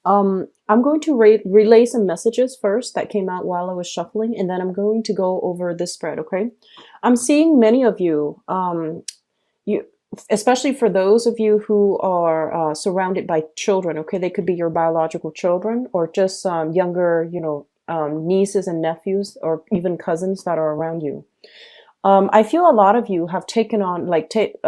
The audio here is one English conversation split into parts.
I'm going to relay some messages first that came out while I was shuffling, and then I'm going to go over this spread, okay? I'm seeing many of you, you, especially for those of you who are surrounded by children, okay? They could be your biological children or just younger, nieces and nephews or even cousins that are around you. I feel a lot of you have taken on,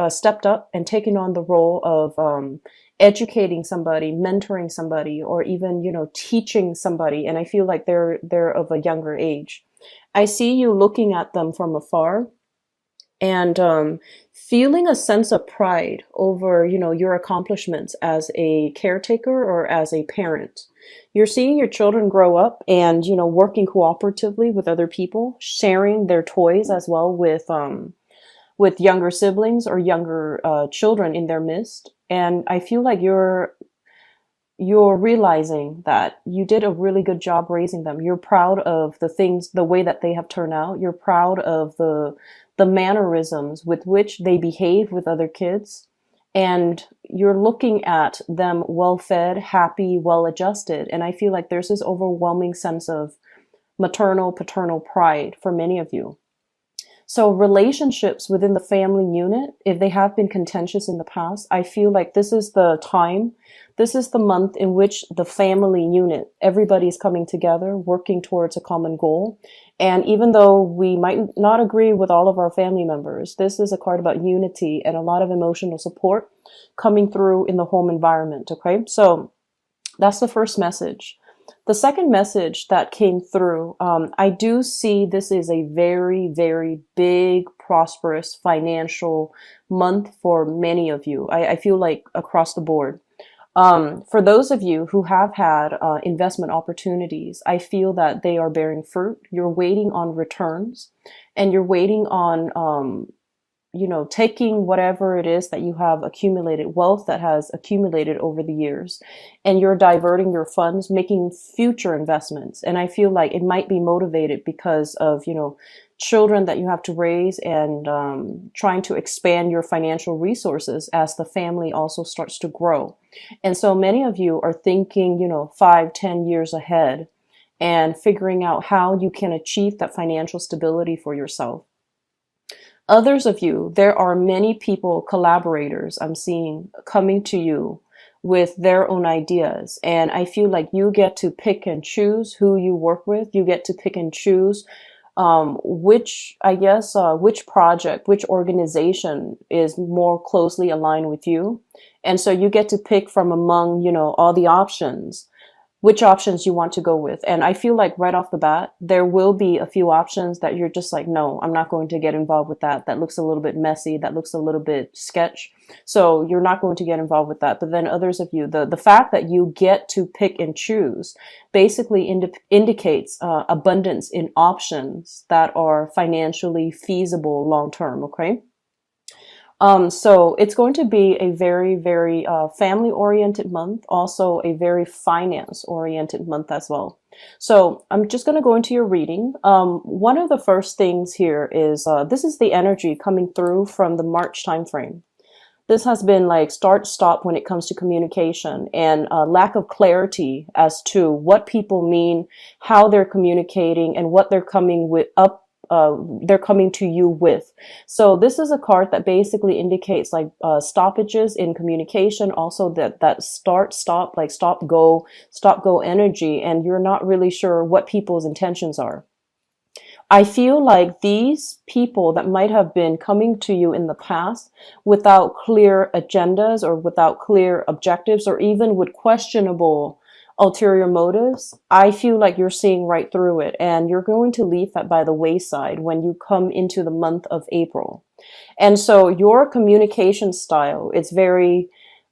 stepped up and taken on the role of educating somebody, mentoring somebody, or even, teaching somebody. And I feel like they're of a younger age. I see you looking at them from afar and feeling a sense of pride over, your accomplishments as a caretaker or as a parent. You're seeing your children grow up and, working cooperatively with other people, sharing their toys as well with younger siblings or younger children in their midst. And I feel like you're realizing that you did a really good job raising them. You're proud of the things, the way that they have turned out. You're proud of the mannerisms with which they behave with other kids. And you're looking at them well fed, happy, well adjusted. And I feel like there's this overwhelming sense of maternal, paternal pride for many of you. So relationships within the family unit, if they have been contentious in the past, I feel like this is the time, this is the month in which the family unit, everybody's coming together, working towards a common goal. And even though we might not agree with all of our family members, this is a card about unity and a lot of emotional support coming through in the home environment, okay? So that's the first message. The second message that came through, I do see this is a very, very big, prosperous financial month for many of you. I feel like across the board. For those of you who have had investment opportunities, I feel that they are bearing fruit. You're waiting on returns and you're waiting on taking whatever it is that you have accumulated, wealth that has accumulated over the years, and you're diverting your funds, making future investments. And I feel like it might be motivated because of, children that you have to raise and trying to expand your financial resources as the family also starts to grow. And so many of you are thinking, 5, 10 years ahead and figuring out how you can achieve that financial stability for yourself. Others of you, there are many people, collaborators I'm seeing coming to you with their own ideas. And I feel like you get to pick and choose who you work with. You get to pick and choose which project, which organization is more closely aligned with you. And so you get to pick from among, all the options, which options you want to go with. And I feel like right off the bat, there will be a few options that you're just like, no, I'm not going to get involved with that. That looks a little bit messy. That looks a little bit sketch. So you're not going to get involved with that. But then others of you, the fact that you get to pick and choose basically indicates abundance in options that are financially feasible long term. Okay. So it's going to be a very, very family-oriented month, also a very finance-oriented month as well. So I'm just going to go into your reading. One of the first things here is this is the energy coming through from the March timeframe. This has been like start-stop when it comes to communication and lack of clarity as to what people mean, how they're communicating, and what they're coming they're coming to you with. So this is a card that basically indicates like stoppages in communication, also that stop, like stop go energy, and you're not really sure what people's intentions are. I feel like these people that might have been coming to you in the past without clear agendas or without clear objectives or even with questionable ulterior motives, I feel like you're seeing right through it and you're going to leave that by the wayside when you come into the month of April. And so your communication style, it's very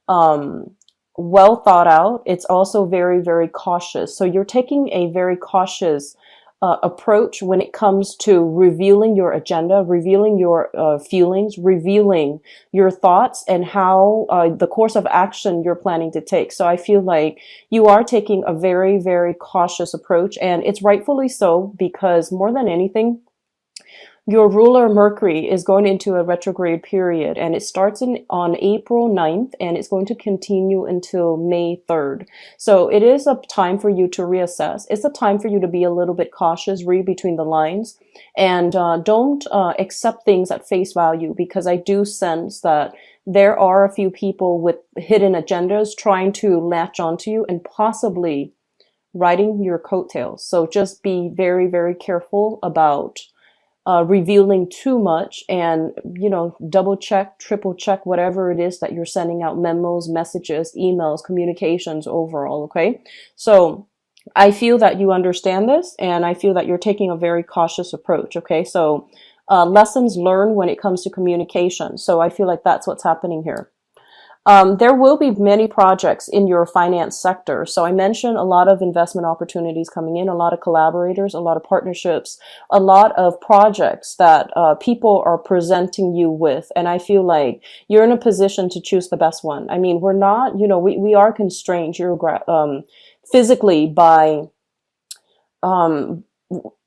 well thought out. It's also very, very cautious. So you're taking a very cautious approach when it comes to revealing your agenda, revealing your feelings, revealing your thoughts and how the course of action you're planning to take. So I feel like you are taking a very, very cautious approach, and it's rightfully so, because more than anything, Your ruler Mercury is going into a retrograde period, and it starts on April 9th, and it's going to continue until May 3rd. So it is a time for you to reassess. It's a time for you to be a little bit cautious, read between the lines, and don't accept things at face value, because I do sense that there are a few people with hidden agendas trying to latch onto you and possibly riding your coattails. So just be very, very careful about revealing too much, and double check, triple check whatever it is that you're sending out: memos, messages, emails, communications overall. Okay, so I feel that you understand this, and I feel that you're taking a very cautious approach. Okay, so lessons learned when it comes to communication. So I feel like that's what's happening here. There will be many projects in your finance sector. So I mentioned a lot of investment opportunities coming in, a lot of collaborators, a lot of partnerships, a lot of projects that people are presenting you with. And I feel like you're in a position to choose the best one. I mean, we're not, we are constrained physically um,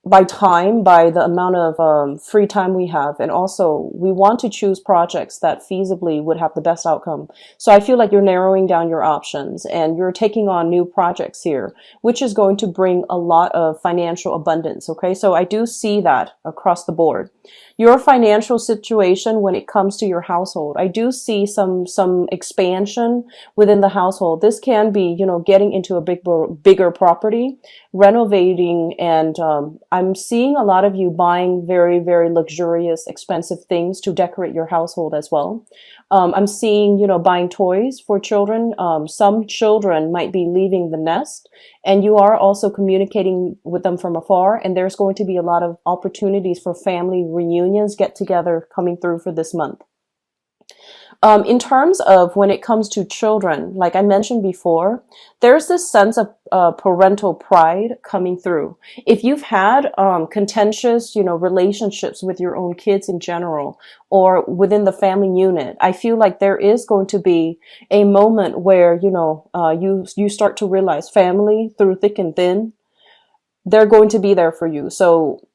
by time, by the amount of free time we have. And also we want to choose projects that feasibly would have the best outcome. So I feel like you're narrowing down your options, and you're taking on new projects here, which is going to bring a lot of financial abundance. Okay, so I do see that across the board. Your financial situation when it comes to your household, I do see some expansion within the household. This can be, getting into a bigger property, renovating, and I'm seeing a lot of you buying very, very luxurious, expensive things to decorate your household as well. I'm seeing, buying toys for children. Some children might be leaving the nest, and you are also communicating with them from afar. And there's going to be a lot of opportunities for family reunions, get together coming through for this month. In terms of when it comes to children, like I mentioned before, there's this sense of parental pride coming through. If you've had contentious, relationships with your own kids in general, or within the family unit, I feel like there is going to be a moment where, you start to realize family through thick and thin, they're going to be there for you. So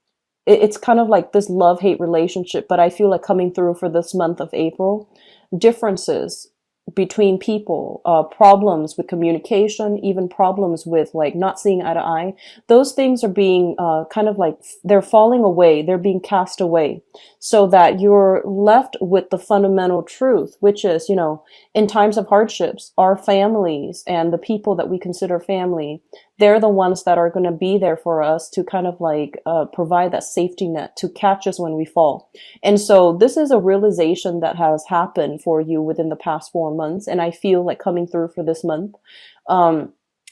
it's kind of like this love-hate relationship, but I feel like coming through for this month of April, differences between people, problems with communication, even problems with like not seeing eye to eye, those things are being kind of like, they're falling away, they're being cast away, so that you're left with the fundamental truth, which is, in times of hardships, our families and the people that we consider family, they're the ones that are going to be there for us to kind of like provide that safety net to catch us when we fall. And so this is a realization that has happened for you within the past 4 months. And I feel like coming through for this month,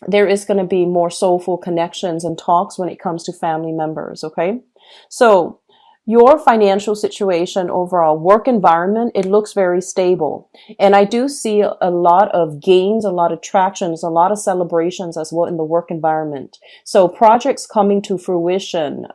there is going to be more soulful connections and talks when it comes to family members. Okay. So your financial situation overall, work environment, it looks very stable. And I do see a lot of gains, a lot of tractions, a lot of celebrations as well in the work environment. So projects coming to fruition,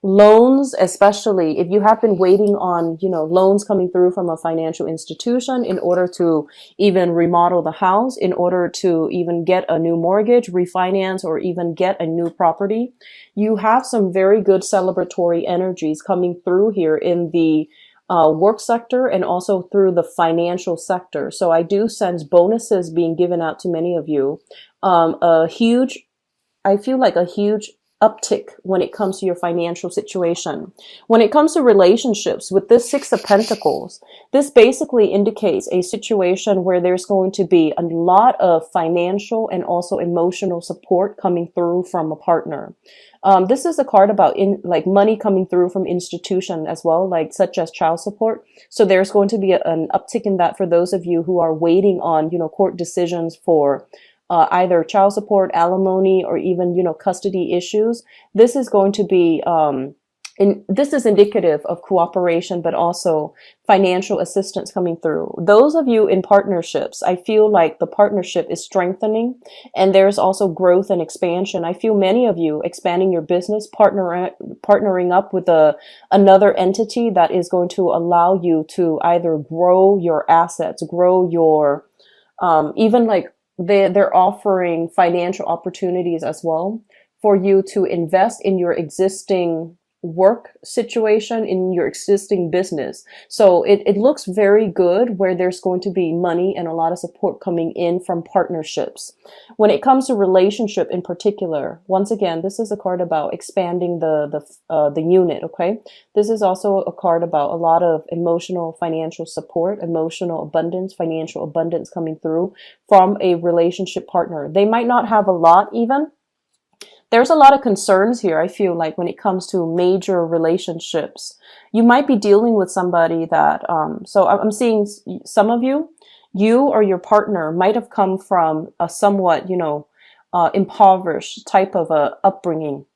loans, especially if you have been waiting on, loans coming through from a financial institution in order to even remodel the house, in order to even get a new mortgage, refinance, or even get a new property. You have some very good celebratory energies coming through here in the work sector, and also through the financial sector. So I do sense bonuses being given out to many of you. I feel like a huge uptick when it comes to your financial situation. When it comes to relationships, with this Six of Pentacles, this basically indicates a situation where there's going to be a lot of financial and also emotional support coming through from a partner. This is a card about like money coming through from institution as well, like such as child support. So there's going to be an uptick in that for those of you who are waiting on, court decisions for either child support, alimony, or even, custody issues. This is going to be, this is indicative of cooperation, but also financial assistance coming through. Those of you in partnerships, I feel like the partnership is strengthening, and there's also growth and expansion. I feel many of you expanding your business, partnering up with another entity that is going to allow you to either grow your assets, grow your, even like they're offering financial opportunities as well for you to invest in your existing work situation in your existing business. So it looks very good where there's going to be money and a lot of support coming in from partnerships. When it comes to relationship in particular, once again, this is a card about expanding the unit, okay? This is also a card about a lot of emotional financial support, emotional abundance, financial abundance coming through from a relationship partner. They might not have a lot even. There's a lot of concerns here, I feel like, when it comes to major relationships. You might be dealing with somebody that, so I'm seeing some of you, you or your partner might have come from a somewhat, impoverished type of a upbringing.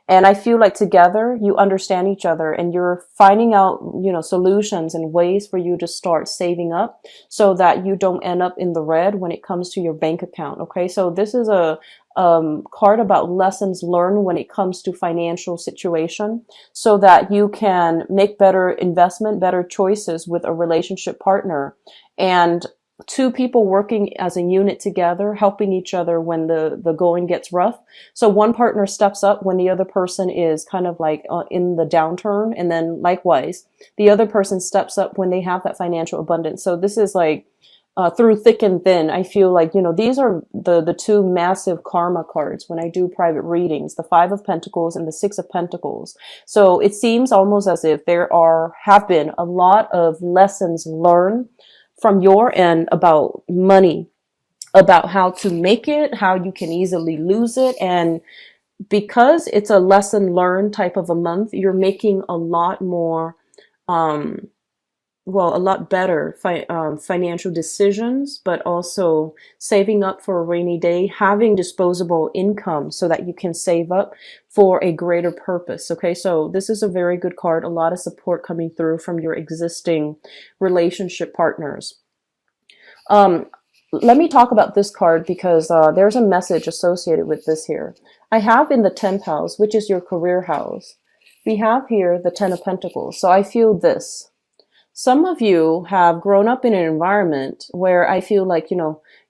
And I feel like together you understand each other and you're finding out, solutions and ways for you to start saving up so that you don't end up in the red when it comes to your bank account. Okay. So this is a card about lessons learned when it comes to financial situation so that you can make better investment, better choices with a relationship partner. And two people working as a unit together, helping each other when the going gets rough. So one partner steps up when the other person is kind of like in the downturn. And then likewise, the other person steps up when they have that financial abundance. So this is like through thick and thin. I feel like, these are the two massive karma cards when I do private readings, the Five of Pentacles and the Six of Pentacles. So it seems almost as if have been a lot of lessons learned from your end about money, about how to make it, how you can easily lose it. And because it's a lesson learned type of a month, you're making a lot more, a lot better financial decisions, but also saving up for a rainy day, having disposable income so that you can save up for a greater purpose. Okay, so this is a very good card. A lot of support coming through from your existing relationship partners. Let me talk about this card because there's a message associated with this here. I have in the 10th house, which is your career house, we have here the 10 of Pentacles. So I feel this. Some of you have grown up in an environment where I feel like,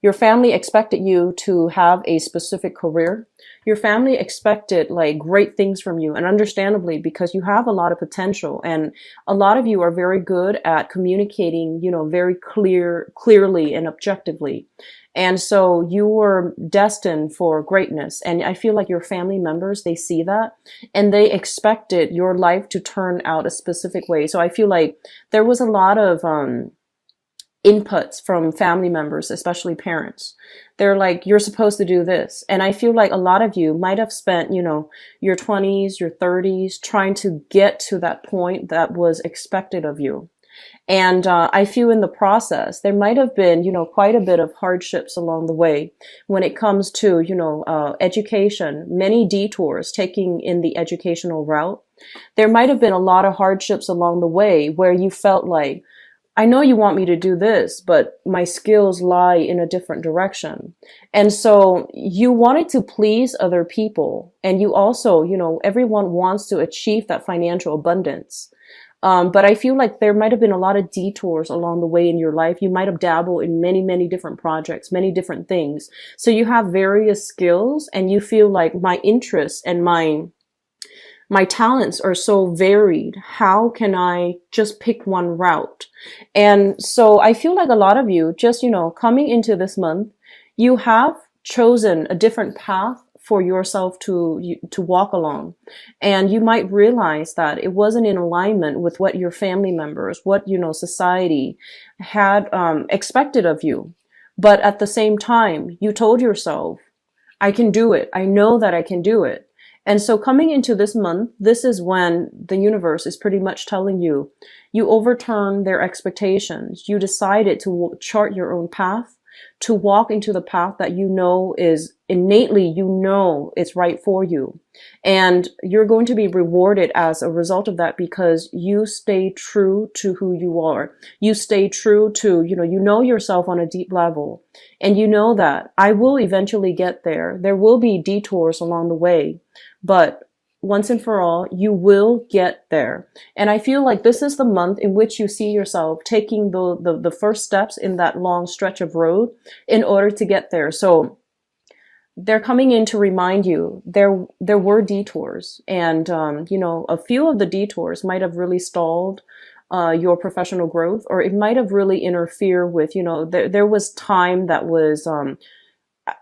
your family expected you to have a specific career. Your family expected like great things from you, and understandably, because you have a lot of potential and a lot of you are very good at communicating, very clearly and objectively. And so you were destined for greatness. And I feel like your family members, they see that and they expected your life to turn out a specific way. So I feel like there was a lot of inputs from family members, especially parents. They're like, you're supposed to do this. And I feel like a lot of you might have spent, your 20s, your 30s trying to get to that point that was expected of you. And I feel in the process, there might have been, quite a bit of hardships along the way when it comes to, education, many detours taking in the educational route. There might have been a lot of hardships along the way where you felt like, I know you want me to do this, but my skills lie in a different direction. And so you wanted to please other people. And you also, everyone wants to achieve that financial abundance. But I feel like there might have been a lot of detours along the way in your life. You might have dabbled in many, many different projects, many different things. So you have various skills and you feel like my interests and my talents are so varied. How can I just pick one route? And so I feel like a lot of you just, coming into this month, you have chosen a different path for yourself to walk along. And you might realize that it wasn't in alignment with what your family members, what, society had expected of you. But at the same time, you told yourself, I can do it. I know that I can do it. And so coming into this month, this is when the universe is pretty much telling you, you overturned their expectations. You decided to chart your own path, to walk into the path that is innately, it's right for you. And you're going to be rewarded as a result of that because you stay true to who you are. You stay true to, you know yourself on a deep level. And you know that I will eventually get there. There will be detours along the way, but once and for all, you will get there. And I feel like this is the month in which you see yourself taking the first steps in that long stretch of road in order to get there. So they're coming in to remind you there were detours, and a few of the detours might have really stalled your professional growth, or it might have really interfered with, there was time that was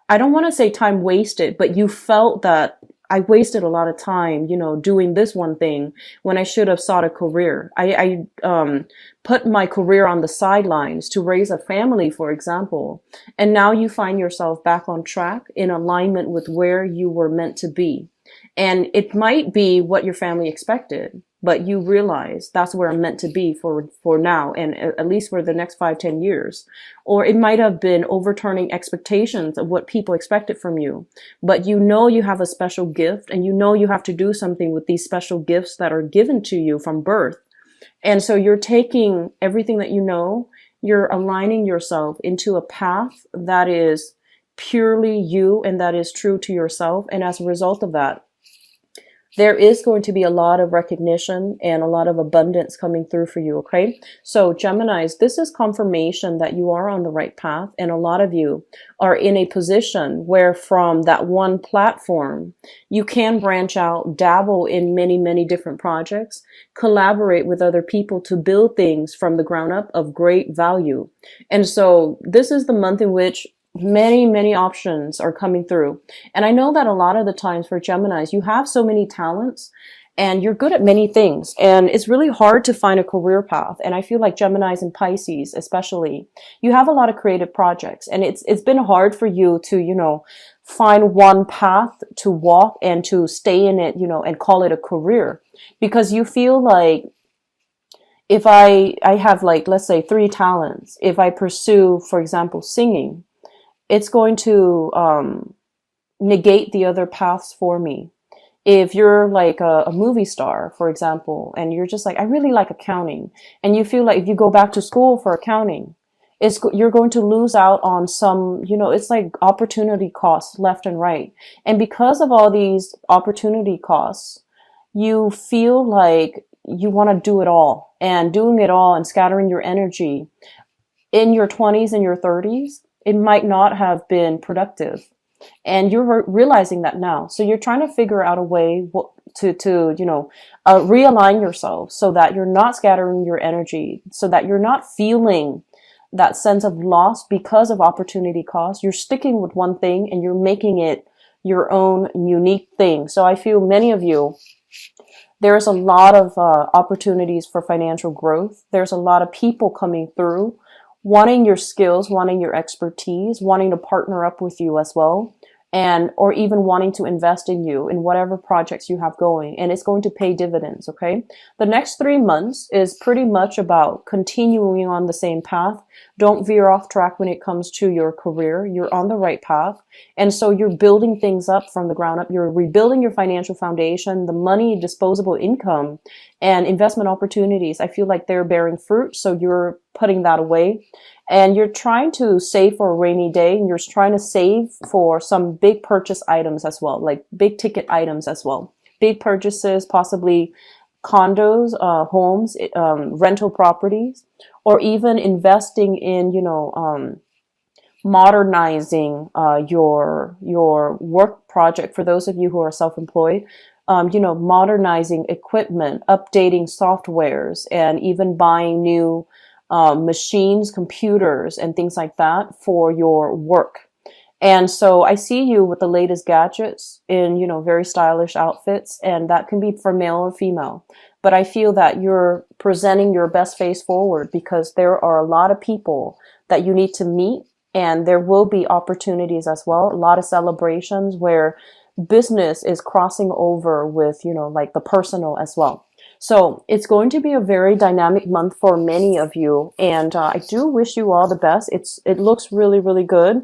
I don't want to say time wasted, but you felt that I wasted a lot of time, doing this one thing when I should have sought a career. I put my career on the sidelines to raise a family, for example. And now you find yourself back on track in alignment with where you were meant to be. And it might be what your family expected, but you realize that's where I'm meant to be for now, and at least for the next 5, 10 years. Or it might have been overturning expectations of what people expected from you, but you have a special gift, and you have to do something with these special gifts that are given to you from birth. And so you're taking everything that you're aligning yourself into a path that is purely you and that is true to yourself. And as a result of that, there is going to be a lot of recognition and a lot of abundance coming through for you, okay? So Geminis, this is confirmation that you are on the right path, and a lot of you are in a position where from that one platform, you can branch out, dabble in many, many different projects, collaborate with other people to build things from the ground up of great value. And so this is the month in which many, many options are coming through. And I know that a lot of the times for Geminis, you have so many talents and you're good at many things. And it's really hard to find a career path. And I feel like Geminis and Pisces, especially, you have a lot of creative projects. And it's been hard for you to, find one path to walk and to stay in it, and call it a career. Because you feel like, if I have, like, let's say 3 talents, if I pursue, for example, singing, it's going to negate the other paths for me. If you're like a movie star, for example, and you're just like, I really like accounting, and you feel like if you go back to school for accounting, you're going to lose out on some, it's like opportunity costs left and right. And because of all these opportunity costs, you feel like you want to do it all, and doing it all and scattering your energy in your 20s and your 30s, it might not have been productive. And you're realizing that now. So you're trying to figure out a way to realign yourself so that you're not scattering your energy, so that you're not feeling that sense of loss because of opportunity cost. You're sticking with one thing and you're making it your own unique thing. So I feel many of you, there's a lot of opportunities for financial growth. There's a lot of people coming through, wanting your skills, wanting your expertise, wanting to partner up with you as well, or even wanting to invest in you in whatever projects you have going, and it's going to pay dividends, okay? The next 3 months is pretty much about continuing on the same path. Don't veer off track when it comes to your career. You're on the right path. And so you're building things up from the ground up. You're rebuilding your financial foundation, the money, disposable income, and investment opportunities. I feel like they're bearing fruit. So you're putting that away. And you're trying to save for a rainy day, and you're trying to save for some big purchase items as well, like big ticket items as well. Big purchases, possibly condos, homes, rental properties, or even investing in, modernizing your work project. For those of you who are self-employed, modernizing equipment, updating softwares, and even buying new machines, computers, and things like that for your work. And so I see you with the latest gadgets in, very stylish outfits, and that can be for male or female. But I feel that you're presenting your best face forward because there are a lot of people that you need to meet, and there will be opportunities as well. A lot of celebrations where business is crossing over with, like the personal as well. So it's going to be a very dynamic month for many of you. And I do wish you all the best. It looks really, really good.